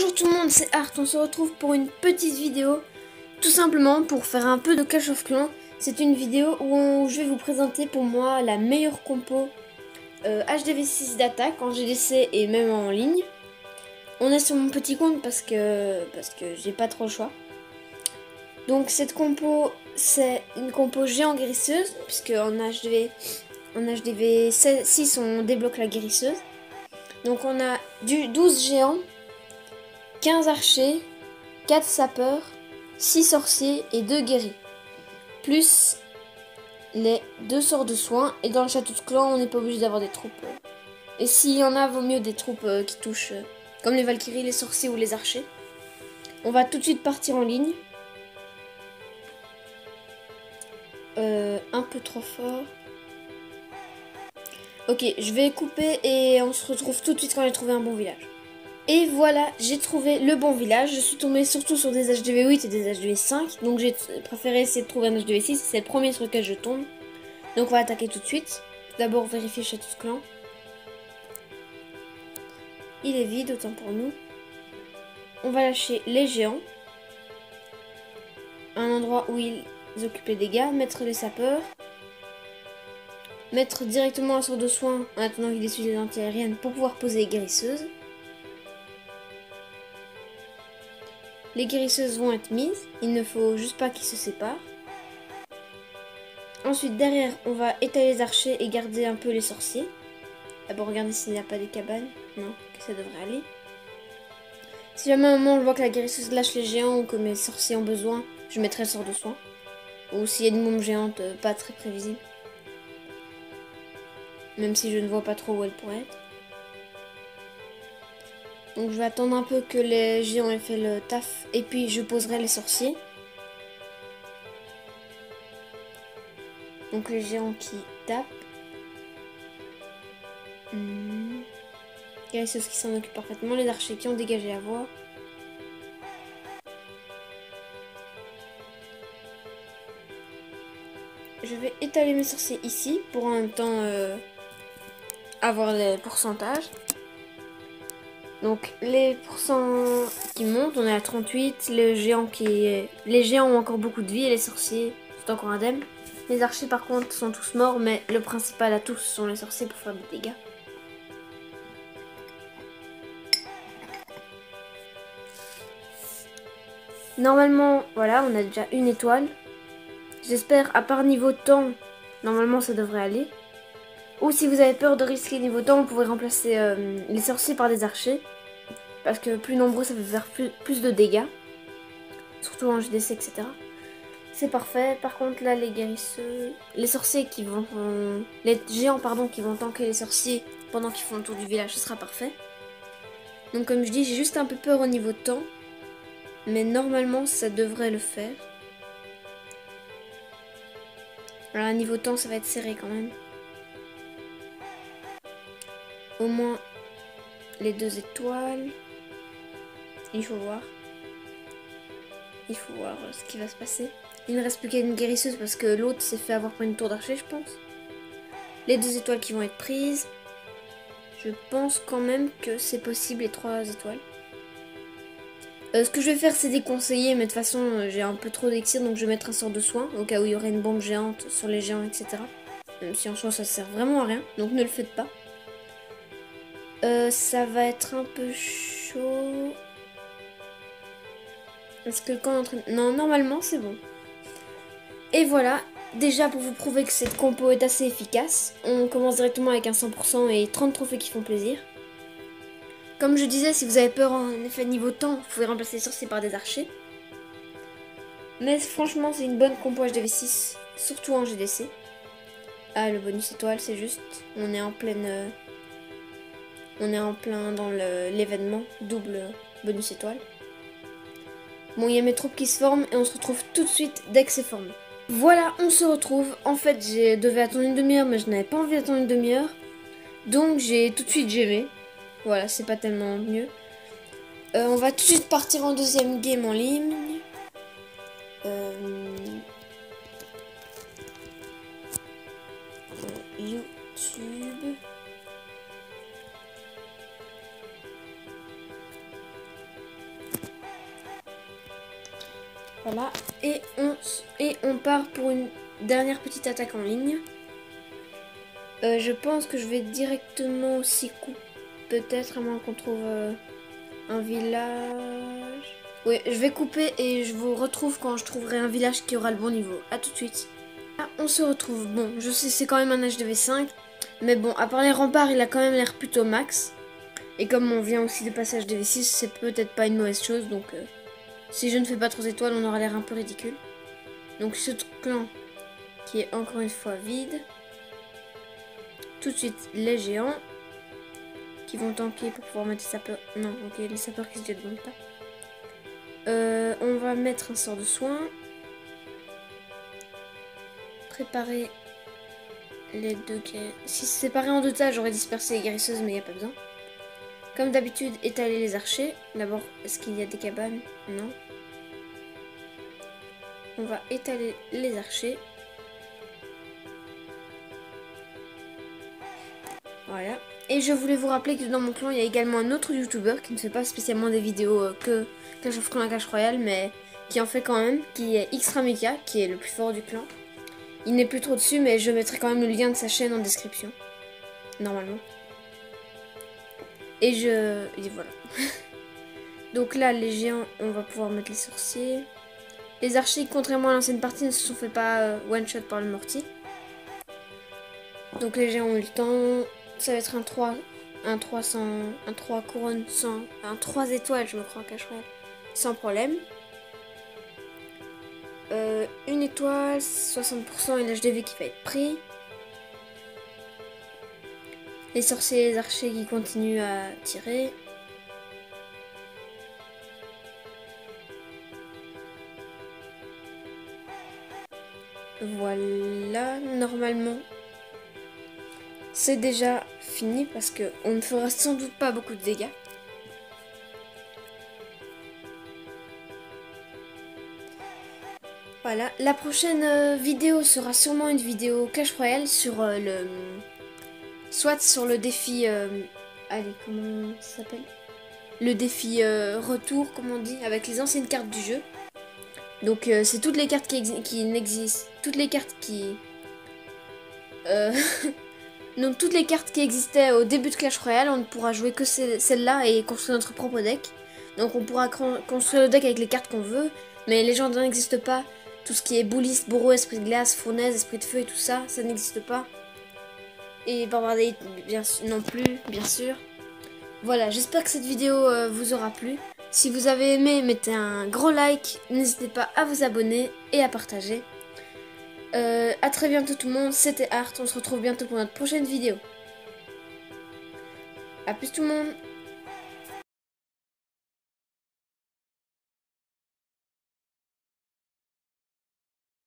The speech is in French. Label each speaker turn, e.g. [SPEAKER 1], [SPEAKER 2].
[SPEAKER 1] Bonjour tout le monde, c'est Art, on se retrouve pour une petite vidéo, tout simplement pour faire un peu de Clash of Clans. C'est une vidéo où je vais vous présenter pour moi la meilleure compo HDV6 d'attaque en GDC et même en ligne. On est sur mon petit compte parce que j'ai pas trop le choix. Donc cette compo, c'est une compo géant guérisseuse, puisque en HDV 6 on débloque la guérisseuse. Donc on a 12 géants, 15 archers, 4 sapeurs, 6 sorciers et 2 guerriers. Plus les 2 sorts de soins. Et dans le château de clan, on n'est pas obligé d'avoir des troupes. Et s'il y en a, vaut mieux des troupes qui touchent, comme les Valkyries, les sorciers ou les archers. On va tout de suite partir en ligne. Un peu trop fort. Ok, je vais couper et on se retrouve tout de suite quand j'ai trouvé un bon village. Et voilà, j'ai trouvé le bon village. Je suis tombée surtout sur des HDV 8 et des HDV 5. Donc j'ai préféré essayer de trouver un HDV 6. C'est le premier sur lequel je tombe. Donc on va attaquer tout de suite. D'abord vérifier le château de clan. Il est vide, autant pour nous. On va lâcher les géants. Un endroit où ils occupent les dégâts. Mettre les sapeurs. Mettre directement un sort de soin en attendant qu'il essuie les anti-aériennes pour pouvoir poser les guérisseuses. Les guérisseuses vont être mises. Il ne faut juste pas qu'ils se séparent. Ensuite, derrière, on va étaler les archers et garder un peu les sorciers. D'abord, regardez s'il n'y a pas des cabanes. Non, que ça devrait aller. Si jamais à un moment on voit que la guérisseuse lâche les géants ou que mes sorciers ont besoin, je mettrai le sort de soin. Ou s'il y a une môme géante pas très prévisible. Même si je ne vois pas trop où elle pourrait être. Donc je vais attendre un peu que les géants aient fait le taf. Et puis je poserai les sorciers. Donc les géants qui tapent. Guérisseuses qui s'en occupent parfaitement. Les archers qui ont dégagé la voie. Je vais étaler mes sorciers ici pour en même temps avoir les pourcentages. Donc les pourcents qui montent, on est à 38. Les géants ont encore beaucoup de vie et les sorciers sont encore indemnes. Les archers par contre sont tous morts, mais le principal à tous sont les sorciers pour faire des dégâts. Normalement, voilà, on a déjà une étoile. J'espère, à part niveau temps, normalement ça devrait aller. Ou si vous avez peur de risquer niveau temps, vous pouvez remplacer les sorciers par des archers. Parce que plus nombreux, ça peut faire plus de dégâts. Surtout en GDC, etc. C'est parfait. Par contre, là, les guérisseux... Les sorciers qui vont... les géants, pardon, qui vont tanker les sorciers pendant qu'ils font le tour du village, ce sera parfait. Donc, comme je dis, j'ai juste un peu peur au niveau temps. Mais normalement, ça devrait le faire. Alors, à niveau temps, ça va être serré quand même. Au moins, les 2 étoiles. Il faut voir. Il faut voir ce qui va se passer. Il ne reste plus qu'une guérisseuse parce que l'autre s'est fait avoir pour une tour d'archer, je pense. Les 2 étoiles qui vont être prises. Je pense quand même que c'est possible, les 3 étoiles. Ce que je vais faire, c'est déconseiller, mais de toute façon, j'ai un peu trop d'exir, donc je vais mettre un sort de soin, au cas où il y aurait une bombe géante sur les géants, etc. Même si en soi, ça sert vraiment à rien, donc ne le faites pas. Ça va être un peu chaud. Est-ce que le camp est en train de... Non, normalement, c'est bon. Et voilà, déjà pour vous prouver que cette compo est assez efficace, on commence directement avec un 100% et 30 trophées qui font plaisir. Comme je disais, si vous avez peur en effet niveau temps, vous pouvez remplacer les sorciers par des archers. Mais franchement, c'est une bonne compo HDV6, surtout en GDC. Ah, le bonus étoile, c'est juste, on est en pleine... on est en plein dans l'événement, double bonus étoile. Bon, il y a mes troupes qui se forment et on se retrouve tout de suite dès que c'est formé. Voilà, on se retrouve. En fait, je devais attendre une demi-heure, mais je n'avais pas envie d'attendre une demi-heure. Donc, j'ai tout de suite géré. Voilà, c'est pas tellement mieux. On va tout de suite partir en deuxième game en ligne. YouTube. Voilà. Et on part pour une dernière petite attaque en ligne. Je pense que je vais directement aussi couper. Peut-être à moins qu'on trouve un village. Oui, je vais couper et je vous retrouve quand je trouverai un village qui aura le bon niveau. A tout de suite. Ah, on se retrouve. Bon, je sais c'est quand même un HDV5. Mais bon, à part les remparts, il a quand même l'air plutôt max. Et comme on vient aussi de passer HDV6, c'est peut-être pas une mauvaise chose. Donc si je ne fais pas 3 étoiles, on aura l'air un peu ridicule. Donc ce clan qui est encore une fois vide. Tout de suite les géants. Qui vont tanker pour pouvoir mettre les sapeurs. Non, ok, les sapeurs qui se jettent dans le tas. On va mettre un sort de soin. Préparer les deux guérisses. Si c'est séparé en deux tas, j'aurais dispersé les guérisseuses, mais il n'y a pas besoin. Comme d'habitude, étaler les archers. D'abord, est-ce qu'il y a des cabanes? Non. On va étaler les archers. Voilà. Et je voulais vous rappeler que dans mon clan, il y a également un autre youtubeur qui ne fait pas spécialement des vidéos que Clash of Clans et Clash Royale, mais qui en fait quand même, qui est Xramika, qui est le plus fort du clan. Il n'est plus trop dessus, mais je mettrai quand même le lien de sa chaîne en description. Normalement. Et voilà. Donc là, les géants, on va pouvoir mettre les sorciers. Les archers, contrairement à l'ancienne partie, ne se sont fait pas one-shot par le mortier. Donc les géants ont eu le temps. Ça va être un 3 couronne sans... Un 3 étoiles, je me crois, Clash Royale. Sans problème. Une étoile, 60% et l'HDV qui va être pris. Les sorciers et les archers qui continuent à tirer. Voilà, normalement, c'est déjà fini parce que on ne fera sans doute pas beaucoup de dégâts. Voilà, la prochaine vidéo sera sûrement une vidéo Clash Royale sur soit sur le défi... allez, comment ça s'appelle? Le défi retour, comme on dit, avec les anciennes cartes du jeu. Donc c'est toutes les cartes qui n'existent... Toutes les cartes qui... Donc toutes les cartes qui existaient au début de Clash Royale, on ne pourra jouer que celle-là et construire notre propre deck. Donc on pourra construire le deck avec les cartes qu'on veut, mais les légendaires n'existent pas. Tout ce qui est bouliste, bourreau, esprit de glace, fournaise, esprit de feu et tout ça, ça n'existe pas. Et barbardate bien non plus, bien sûr. Voilà, j'espère que cette vidéo vous aura plu. Si vous avez aimé, mettez un gros like, n'hésitez pas à vous abonner et à partager. À très bientôt tout le monde, c'était Art, on se retrouve bientôt pour notre prochaine vidéo. A plus tout le monde.